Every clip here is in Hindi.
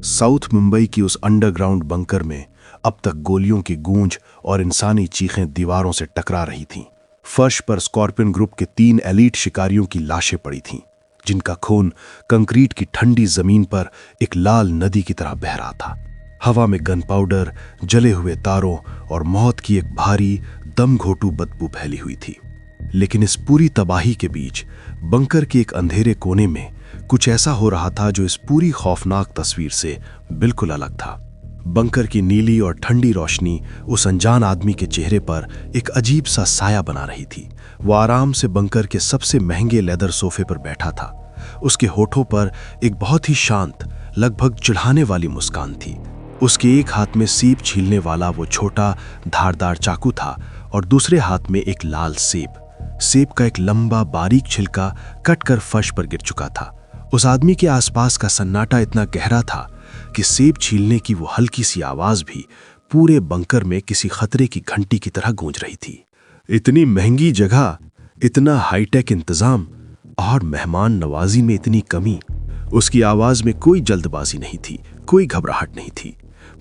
साउथ मुंबई की उस अंडरग्राउंड बंकर में अब तक गोलियों की गूंज और इंसानी चीखें दीवारों से टकरा रही थीं। फर्श पर स्कॉर्पियन ग्रुप के 3 एलीट शिकारियों की लाशें पड़ी थीं, जिनका खून कंक्रीट की ठंडी जमीन पर एक लाल नदी की तरह बह रहा था। हवा में गन पाउडर, जले हुए तारों और मौत की एक भारी दम घोटू बदबू फैली हुई थी। लेकिन इस पूरी तबाही के बीच बंकर के एक अंधेरे कोने में कुछ ऐसा हो रहा था जो इस पूरी खौफनाक तस्वीर से बिल्कुल अलग था। बंकर की नीली और ठंडी रोशनी उस अनजान आदमी के चेहरे पर एक अजीब सा साया बना रही थी। वो आराम से बंकर के सबसे महंगे लेदर सोफे पर बैठा था। उसके होठों पर एक बहुत ही शांत, लगभग चिढ़ाने वाली मुस्कान थी। उसके एक हाथ में सीप छीलने वाला वो छोटा धारदार चाकू था और दूसरे हाथ में एक लाल सेब। सेब का एक लंबा बारीक छिलका कटकर फर्श पर गिर चुका था। उस आदमी के आसपास का सन्नाटा इतना गहरा था कि सेब छीलने की वो हल्की सी आवाज भी पूरे बंकर में किसी खतरे की घंटी की तरह गूंज रही थी। इतनी महंगी जगह, इतना हाईटेक इंतजाम और मेहमान नवाजी में इतनी कमी। उसकी आवाज में कोई जल्दबाजी नहीं थी, कोई घबराहट नहीं थी।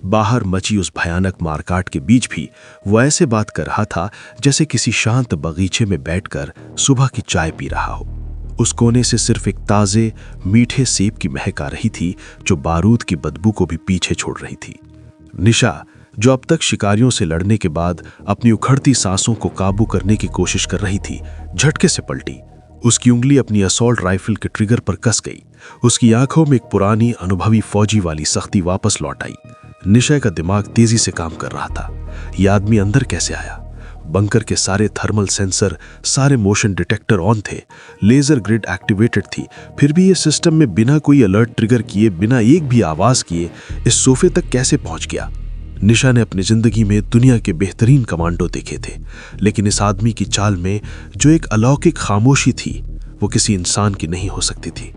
बाहर मची उस भयानक मारकाट के बीच भी वो ऐसे बात कर रहा था जैसे किसी शांत बगीचे में बैठकर सुबह की चाय पी रहा हो। उस कोने से सिर्फ एक ताजे मीठे सेब की महक आ रही थी जो बारूद की बदबू को भी पीछे छोड़ रही थी। निशा, जो अब तक शिकारियों से लड़ने के बाद अपनी उखड़ती सांसों को काबू करने की कोशिश कर रही थी, झटके से पलटी। उसकी उंगली अपनी असॉल्ट राइफल के ट्रिगर पर कस गई। उसकी आंखों में एक पुरानी अनुभवी फौजी वाली सख्ती वापस लौट आई। निशा का दिमाग तेजी से काम कर रहा था। यह आदमी अंदर कैसे आया? बंकर के सारे थर्मल सेंसर, सारे मोशन डिटेक्टर ऑन थे, लेजर ग्रिड एक्टिवेटेड थी, फिर भी ये सिस्टम में बिना कोई अलर्ट ट्रिगर किए, बिना एक भी आवाज किए इस सोफे तक कैसे पहुंच गया? निशा ने अपनी जिंदगी में दुनिया के बेहतरीन कमांडो देखे थे, लेकिन इस आदमी की चाल में जो एक अलौकिक खामोशी थी, वो किसी इंसान की नहीं हो सकती थी।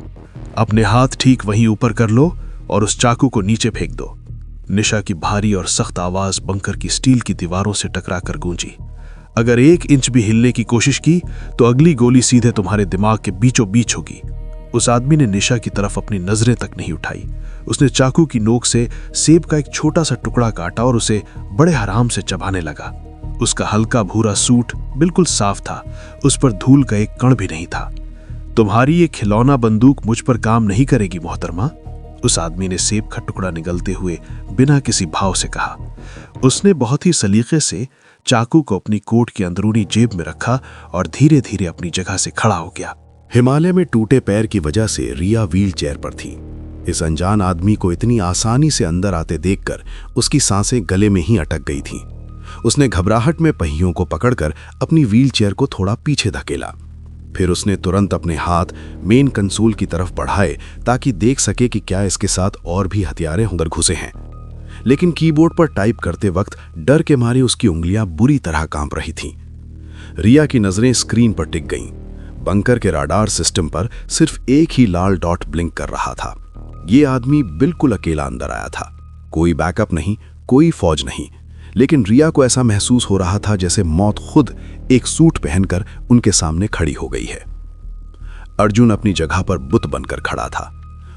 अपने हाथ ठीक वहीं ऊपर कर लो और उस चाकू को नीचे फेंक दो। निशा की भारी और सख्त आवाज बंकर की स्टील की दीवारों से टकरा कर गूंजी। अगर 1 इंच भी हिलने की कोशिश की तो अगली गोली सीधे तुम्हारे दिमाग के बीचों बीच होगी। उस आदमी ने निशा की तरफ अपनी नजरें तक नहीं उठाई। उसने चाकू की नोक से सेब का एक छोटा सा टुकड़ा काटा और उसे बड़े आराम से चबाने लगा। उसका हल्का भूरा सूट बिल्कुल साफ था, उस पर धूल का एक कण भी नहीं था। तुम्हारी ये खिलौना बंदूक मुझ पर काम नहीं करेगी मोहतरमा, उस आदमी ने सेब का टुकड़ा निगलते हुए बिना किसी भाव से कहा। उसने बहुत ही सलीके से चाकू को अपनी कोट की अंदरूनी जेब में रखा और धीरे धीरे अपनी जगह से खड़ा हो गया। हिमालय में टूटे पैर की वजह से रिया व्हील चेयर पर थी। इस अनजान आदमी को इतनी आसानी से अंदर आते देखकर उसकी सांसें गले में ही अटक गई थीं। उसने घबराहट में पहियों को पकड़कर अपनी व्हील चेयर को थोड़ा पीछे धकेला। फिर उसने तुरंत अपने हाथ मेन कंसोल की तरफ बढ़ाए ताकि देख सके कि क्या इसके साथ और भी हथियारें अंदर घुसे हैं। लेकिन कीबोर्ड पर टाइप करते वक्त डर के मारे उसकी उंगलियां बुरी तरह कांप रही थीं। रिया की नजरें स्क्रीन पर टिक गईं। बंकर के राडार सिस्टम पर सिर्फ एक ही लाल डॉट ब्लिंक कर रहा था। ये आदमी बिल्कुल अकेला अंदर आया था। कोई बैकअप नहीं, कोई फौज नहीं। लेकिन रिया को ऐसा महसूस हो रहा था जैसे मौत खुद एक सूट पहनकर उनके सामने खड़ी हो गई है। अर्जुन अपनी जगह पर बुत बनकर खड़ा था।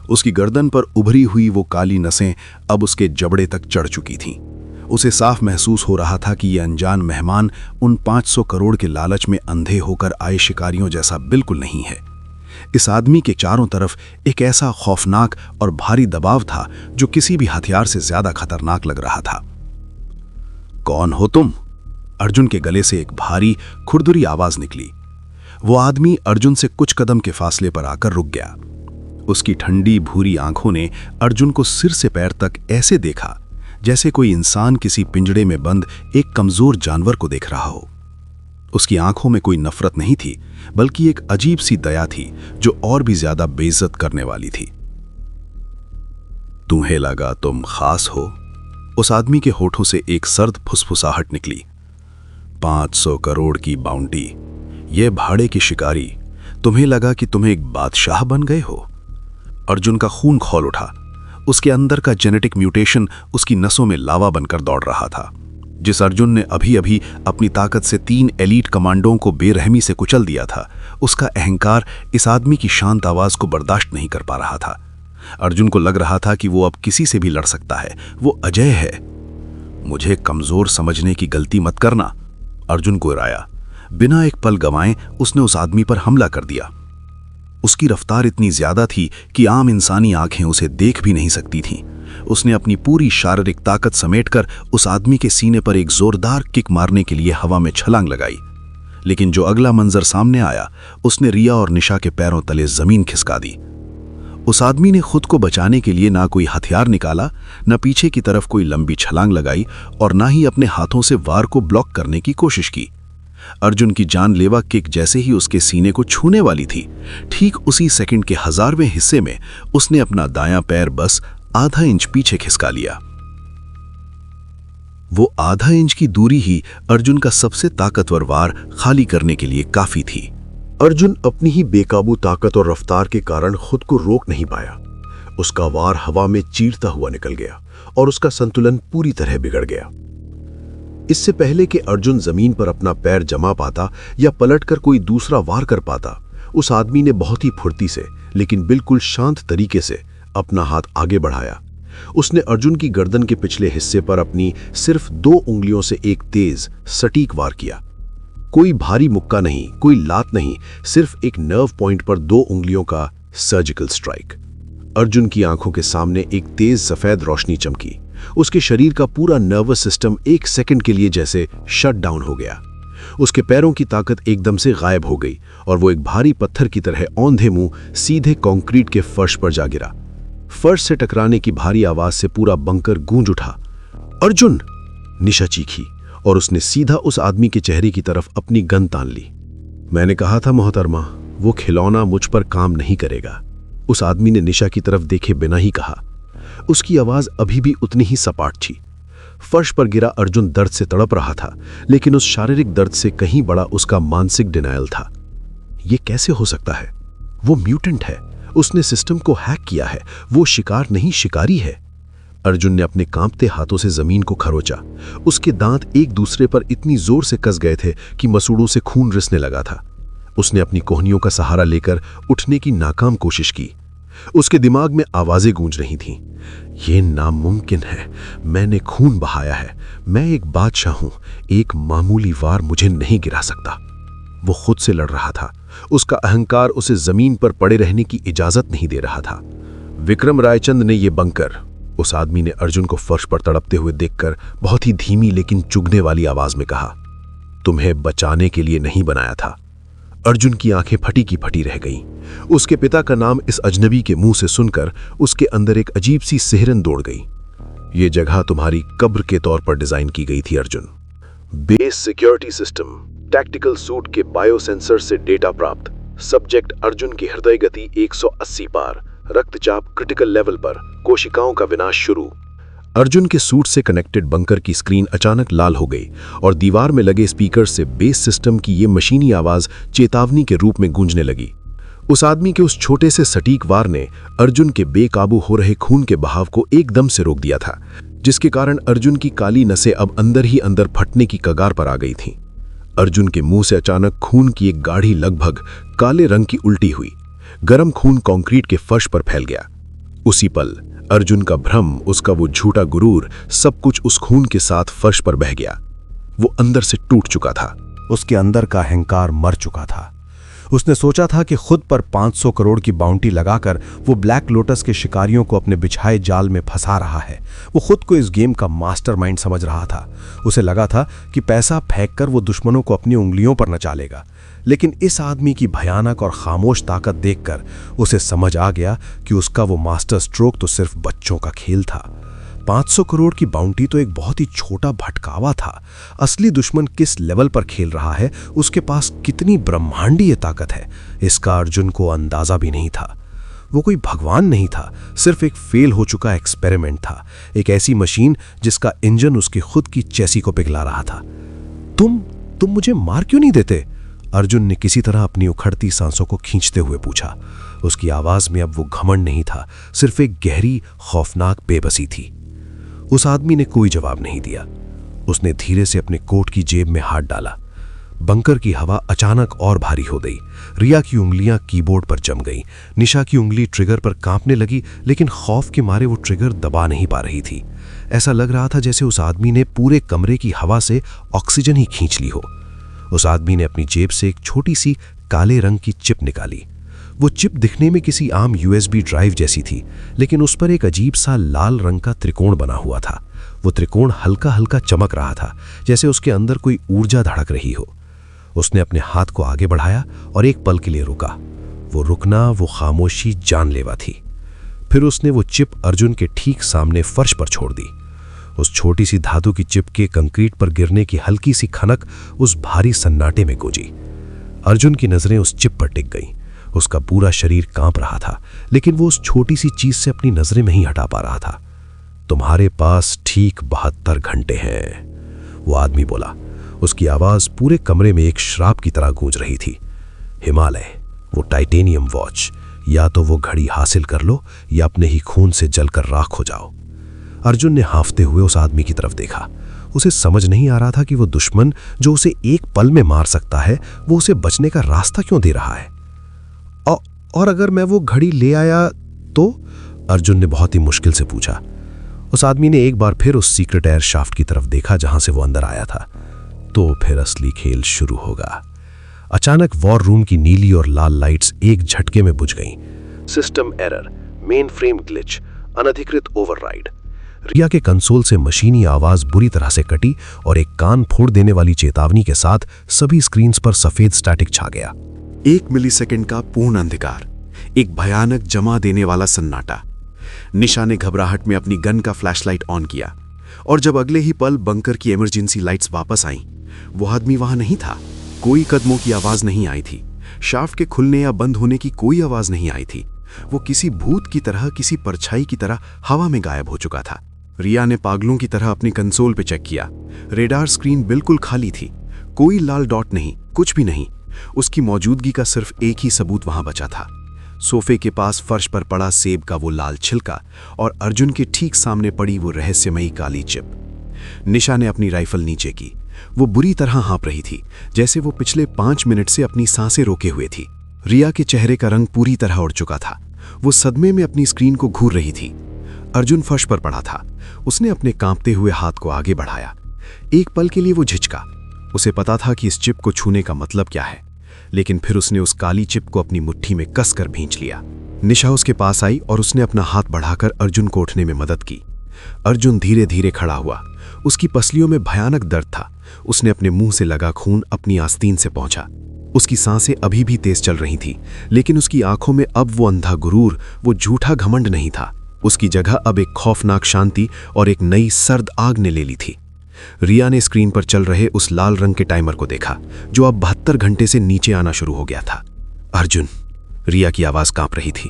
उसकी गर्दन पर उभरी हुई वो काली नसें अब उसके जबड़े तक चढ़ चुकी थीं। उसे साफ महसूस हो रहा था कि ये अनजान मेहमान उन 500 करोड़ के लालच में अंधे होकर आए शिकारियों जैसा बिल्कुल नहीं है। इस आदमी के चारों तरफ एक ऐसा खौफनाक और भारी दबाव था जो किसी भी हथियार से ज्यादा खतरनाक लग रहा था। कौन हो तुम? अर्जुन के गले से एक भारी खुरदुरी आवाज निकली। वो आदमी अर्जुन से कुछ कदम के फासले पर आकर रुक गया। उसकी ठंडी भूरी आंखों ने अर्जुन को सिर से पैर तक ऐसे देखा जैसे कोई इंसान किसी पिंजड़े में बंद एक कमजोर जानवर को देख रहा हो। उसकी आंखों में कोई नफरत नहीं थी, बल्कि एक अजीब सी दया थी जो और भी ज्यादा बेइज्जत करने वाली थी। तुम्हें लगा तुम खास हो? उस आदमी के होठों से एक सर्द फुसफुसाहट निकली। 500 करोड़ की बाउंटी, ये भाड़े की शिकारी, तुम्हें लगा कि तुम्हें एक बादशाह बन गए हो? अर्जुन का खून खौल उठा। उसके अंदर का जेनेटिक म्यूटेशन उसकी नसों में लावा बनकर दौड़ रहा था। जिस अर्जुन ने अभी अभी अपनी ताकत से 3 एलीट कमांडों को बेरहमी से कुचल दिया था, उसका अहंकार इस आदमी की शांत आवाज को बर्दाश्त नहीं कर पा रहा था। अर्जुन को लग रहा था कि वो अब किसी से भी लड़ सकता है, वो अजय है। मुझे कमजोर समझने की गलती मत करना, अर्जुन को इराया। बिना एक पल गंवाए उसने उस आदमी पर हमला कर दिया। उसकी रफ्तार इतनी ज्यादा थी कि आम इंसानी आंखें उसे देख भी नहीं सकती थीं। उसने अपनी पूरी शारीरिक ताकत समेटकर उस आदमी के सीने पर एक जोरदार किक मारने के लिए हवा में छलांग लगाई। लेकिन जो अगला मंजर सामने आया, उसने रिया और निशा के पैरों तले जमीन खिसका दी। उस आदमी ने खुद को बचाने के लिए ना कोई हथियार निकाला, न पीछे की तरफ कोई लंबी छलांग लगाई और ना ही अपने हाथों से वार को ब्लॉक करने की कोशिश की। अर्जुन की जानलेवा किक जैसे ही उसके सीने को छूने वाली थी, ठीक उसी सेकंड के 1000वें हिस्से में उसने अपना दायां पैर बस आधा इंच पीछे खिसका लिया। वो आधा इंच की दूरी ही अर्जुन का सबसे ताकतवर वार खाली करने के लिए काफी थी। अर्जुन अपनी ही बेकाबू ताकत और रफ्तार के कारण खुद को रोक नहीं पाया। उसका वार हवा में चीरता हुआ निकल गया और उसका संतुलन पूरी तरह बिगड़ गया। इससे पहले कि अर्जुन जमीन पर अपना पैर जमा पाता या पलटकर कोई दूसरा वार कर पाता, उस आदमी ने बहुत ही फुर्ती से लेकिन बिल्कुल शांत तरीके से अपना हाथ आगे बढ़ाया। उसने अर्जुन की गर्दन के पिछले हिस्से पर अपनी सिर्फ 2 उंगलियों से एक तेज सटीक वार किया। कोई भारी मुक्का नहीं, कोई लात नहीं, सिर्फ एक नर्व पॉइंट पर 2 उंगलियों का सर्जिकल स्ट्राइक। अर्जुन की आंखों के सामने एक तेज सफेद रोशनी चमकी। उसके शरीर का पूरा नर्वस सिस्टम 1 सेकंड के लिए जैसे शट डाउन हो गया। उसके पैरों की ताकत एकदम से गायब हो गई और वो एक भारी पत्थर की तरह औंधे मुंह सीधे कंक्रीट के फर्श पर जा गिरा। फर्श से टकराने की भारी आवाज से पूरा बंकर गूंज उठा। अर्जुन! निशा चीखी और उसने सीधा उस आदमी के चेहरे की तरफ अपनी गन तान ली। मैंने कहा था मोहतरमा, वो खिलौना मुझ पर काम नहीं करेगा, उस आदमी ने निशा की तरफ देखे बिना ही कहा। उसकी आवाज अभी भी उतनी ही सपाट थी। फर्श पर गिरा अर्जुन दर्द से तड़प रहा था, लेकिन उस शारीरिक दर्द से कहीं बड़ा उसका मानसिक डिनायल था। यह कैसे हो सकता है? वो म्यूटेंट है, उसने सिस्टम को हैक किया है, वो शिकार नहीं शिकारी है। अर्जुन ने अपने कांपते हाथों से जमीन को खरोचा। उसके दांत एक दूसरे पर इतनी जोर से कस गए थे कि मसूड़ों से खून रिसने लगा था। उसने अपनी कोहनियों का सहारा लेकर उठने की नाकाम कोशिश की। उसके दिमाग में आवाजें गूंज रही थीं। ये नामुमकिन है, मैंने खून बहाया है, मैं एक बादशाह हूं, एक मामूली वार मुझे नहीं गिरा सकता। वो खुद से लड़ रहा था। उसका अहंकार उसे जमीन पर पड़े रहने की इजाजत नहीं दे रहा था। विक्रम रायचंद ने यह बंकर, उस आदमी ने अर्जुन को फर्श पर तड़पते हुए देखकर बहुत ही धीमी लेकिन चुभने वाली आवाज में कहा, तुम्हें बचाने के लिए नहीं बनाया था। अर्जुन की आंखें फटी की फटी रह गईं। उसके पिता का नाम इस अजनबी के मुंह से सुनकर उसके अंदर एक अजीब सी सिहरन दौड़ गई। ये जगह तुम्हारी कब्र के तौर पर डिजाइन की गई थी Arjun. Base security system, tactical suit के बायोसेंसर से डेटा प्राप्त। सब्जेक्ट अर्जुन की हृदय गति 180 पार, रक्तचाप क्रिटिकल लेवल पर, कोशिकाओं का विनाश शुरू। अर्जुन के सूट से कनेक्टेड बंकर की स्क्रीन अचानक लाल हो गई और दीवार में लगे स्पीकर से बेस सिस्टम की ये मशीनी आवाज चेतावनी के रूप में गूंजने लगी। उस आदमी के उस छोटे से सटीक वार ने अर्जुन के बेकाबू हो रहे खून के बहाव को एकदम से रोक दिया था, जिसके कारण अर्जुन की काली नसें अब अंदर ही अंदर फटने की कगार पर आ गई थीं। अर्जुन के मुंह से अचानक खून की एक गाढ़ी लगभग काले रंग की उल्टी हुई। गर्म खून कंक्रीट के फर्श पर फैल गया। उसी पल अर्जुन का भ्रम, उसका वो झूठा गुरूर, सब कुछ उस खून के साथ फर्श पर बह गया। वो अंदर से टूट चुका था। उसके अंदर का अहंकार मर चुका था। उसने सोचा था कि खुद पर 500 करोड़ की बाउंटी लगाकर वो ब्लैक लोटस के शिकारियों को अपने बिछाए जाल में फंसा रहा है। वो खुद को इस गेम का मास्टरमाइंड समझ रहा था। उसे लगा था कि पैसा फेंककर वो दुश्मनों को अपनी उंगलियों पर नचा लेगा। लेकिन इस आदमी की भयानक और खामोश ताकत देखकर उसे समझ आ गया कि उसका वो मास्टर स्ट्रोक तो सिर्फ बच्चों का खेल था। 500 करोड़ की बाउंटी तो एक बहुत ही छोटा भटकावा था। असली दुश्मन किस लेवल पर खेल रहा है, उसके पास कितनी ब्रह्मांडीय ताकत है, इसका अर्जुन को अंदाजा भी नहीं था। वो कोई भगवान नहीं था, सिर्फ एक फेल हो चुका एक्सपेरिमेंट था, एक ऐसी मशीन जिसका इंजन उसकी खुद की चैसी को पिघला रहा था। तुम मुझे मार क्यों नहीं देते? अर्जुन ने किसी तरह अपनी उखड़ती सांसों को खींचते हुए पूछा। उसकी आवाज में अब वो घमंड नहीं था, सिर्फ एक गहरी खौफनाक बेबसी थी। उस आदमी ने कोई जवाब नहीं दिया। उसने धीरे से अपने कोट की जेब में हाथ डाला। बंकर की हवा अचानक और भारी हो गई। रिया की उंगलियां कीबोर्ड पर जम गईं। निशा की उंगली ट्रिगर पर कांपने लगी, लेकिन खौफ के मारे वो ट्रिगर दबा नहीं पा रही थी। ऐसा लग रहा था जैसे उस आदमी ने पूरे कमरे की हवा से ऑक्सीजन ही खींच ली हो। उस आदमी ने अपनी जेब से एक छोटी सी काले रंग की चिप निकाली। वो चिप दिखने में किसी आम USB ड्राइव जैसी थी, लेकिन उस पर एक अजीब सा लाल रंग का त्रिकोण बना हुआ था। वो त्रिकोण हल्का हल्का चमक रहा था, जैसे उसके अंदर कोई ऊर्जा धड़क रही हो। उसने अपने हाथ को आगे बढ़ाया और एक पल के लिए रुका। वो रुकना, वो खामोशी जानलेवा थी। फिर उसने वो चिप अर्जुन के ठीक सामने फर्श पर छोड़ दी। उस छोटी सी धातु की चिप के कंक्रीट पर गिरने की हल्की सी खनक उस भारी सन्नाटे में गूंजी। अर्जुन की नजरें उस चिप पर टिक गईं। उसका पूरा शरीर कांप रहा था, लेकिन वो उस छोटी सी चीज से अपनी नजरें नहीं हटा पा रहा था। तुम्हारे पास ठीक 72 घंटे हैं, वो आदमी बोला। उसकी आवाज पूरे कमरे में एक श्राप की तरह गूंज रही थी। हिमालय, वो टाइटेनियम वॉच, या तो वो घड़ी हासिल कर लो या अपने ही खून से जलकर राख हो जाओ। अर्जुन ने हांफते हुए उस आदमी की तरफ देखा। उसे समझ नहीं आ रहा था कि वो दुश्मन जो उसे एक पल में मार सकता है, वो उसे बचने का रास्ता क्यों दे रहा है। और अगर मैं वो घड़ी ले आया तो? अर्जुन ने बहुत ही मुश्किल से पूछा। उस आदमी ने एक बार फिर उस सीक्रेट एयर शाफ्ट की तरफ देखा जहां से वो अंदर आया था। तो फिर असली खेल शुरू होगा। अचानक वॉर रूम की नीली और लाल लाइट्स एक झटके में बुझ गईं। System error, main frame glitch, अनधिकृत ओवरराइड। रिया के कंसोल से मशीनी आवाज बुरी तरह से कटी और एक कान फोड़ देने वाली चेतावनी के साथ सभी स्क्रीन्स पर सफेद स्टैटिक छा गया। 1 मिलीसेकंड का पूर्ण अंधकार, एक भयानक जमा देने वाला सन्नाटा। निशा ने घबराहट में अपनी गन का फ्लैशलाइट ऑन किया, और जब अगले ही पल बंकर की इमरजेंसी लाइट्स वापस आईं, वो आदमी वहां नहीं था। कोई कदमों की आवाज नहीं आई थी। शाफ्ट के खुलने या बंद होने की कोई आवाज नहीं आई थी। वो किसी भूत की तरह, किसी परछाई की तरह हवा में गायब हो चुका था। रिया ने पागलों की तरह अपनी कंसोल पे चेक किया। रेडार स्क्रीन बिल्कुल खाली थी। कोई लाल डॉट नहीं, कुछ भी नहीं। उसकी मौजूदगी का सिर्फ एक ही सबूत वहां बचा था। सोफे के पास फर्श पर पड़ा सेब का वो लाल छिलका और अर्जुन के ठीक सामने पड़ी वो रहस्यमयी काली चिप। निशा ने अपनी राइफल नीचे की। वो बुरी तरह हाँप रही थी, जैसे वो पिछले 5 मिनट से अपनी सांसें रोके हुए थी। रिया के चेहरे का रंग पूरी तरह उड़ चुका था। वो सदमे में अपनी स्क्रीन को घूर रही थी। अर्जुन फर्श पर पड़ा था। उसने अपने कांपते हुए हाथ को आगे बढ़ाया। एक पल के लिए वो झिझका। उसे पता था कि इस चिप को छूने का मतलब क्या है, लेकिन फिर उसने उस काली चिप को अपनी मुट्ठी में कसकर भींच लिया। निशा उसके पास आई और उसने अपना हाथ बढ़ाकर अर्जुन को उठने में मदद की। अर्जुन धीरे धीरे खड़ा हुआ। उसकी पसलियों में भयानक दर्द था। उसने अपने मुंह से लगा खून अपनी आस्तीन से पहुंचा। उसकी सांसें अभी भी तेज चल रही थी, लेकिन उसकी आंखों में अब वो अंधा गुरूर, वो झूठा घमंड नहीं था। उसकी जगह अब एक खौफनाक शांति और एक नई सर्द आग ने ले ली थी। रिया ने स्क्रीन पर चल रहे उस लाल रंग के टाइमर को देखा, जो अब 72 घंटे से नीचे आना शुरू हो गया था। अर्जुन, रिया की आवाज कांप रही थी।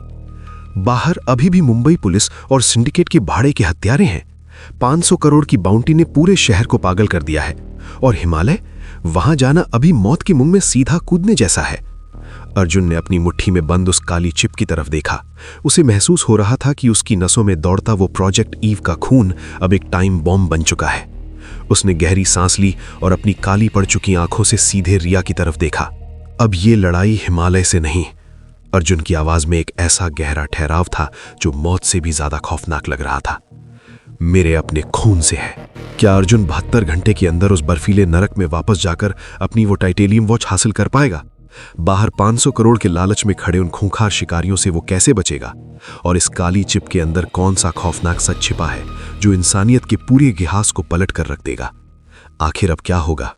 बाहर अभी भी मुंबई पुलिस और सिंडिकेट के भाड़े के हत्यारे हैं। 500 करोड़ की बाउंटी ने पूरे शहर को पागल कर दिया है, और हिमालय, वहां जाना अभी मौत के मुंह में सीधा कूदने जैसा है। अर्जुन ने अपनी मुट्ठी में बंद उस काली चिप की तरफ देखा। उसे महसूस हो रहा था कि उसकी नसों में दौड़ता वो प्रोजेक्ट ईव का खून अब एक टाइम बॉम्ब बन चुका है। उसने गहरी सांस ली और अपनी काली पड़ चुकी आंखों से सीधे रिया की तरफ देखा। अब ये लड़ाई हिमालय से नहीं। अर्जुन की आवाज में एक ऐसा गहरा ठहराव था जो मौत से भी ज्यादा खौफनाक लग रहा था। मेरे अपने खून से है। क्या अर्जुन 72 घंटे के अंदर उस बर्फीले नरक में वापस जाकर अपनी वो टाइटेनियम वॉच हासिल कर पाएगा? बाहर 500 करोड़ के लालच में खड़े उन खूंखार शिकारियों से वो कैसे बचेगा? और इस काली चिप के अंदर कौन सा खौफनाक सच छिपा है जो इंसानियत के पूरे इतिहास को पलट कर रख देगा? आखिर अब क्या होगा?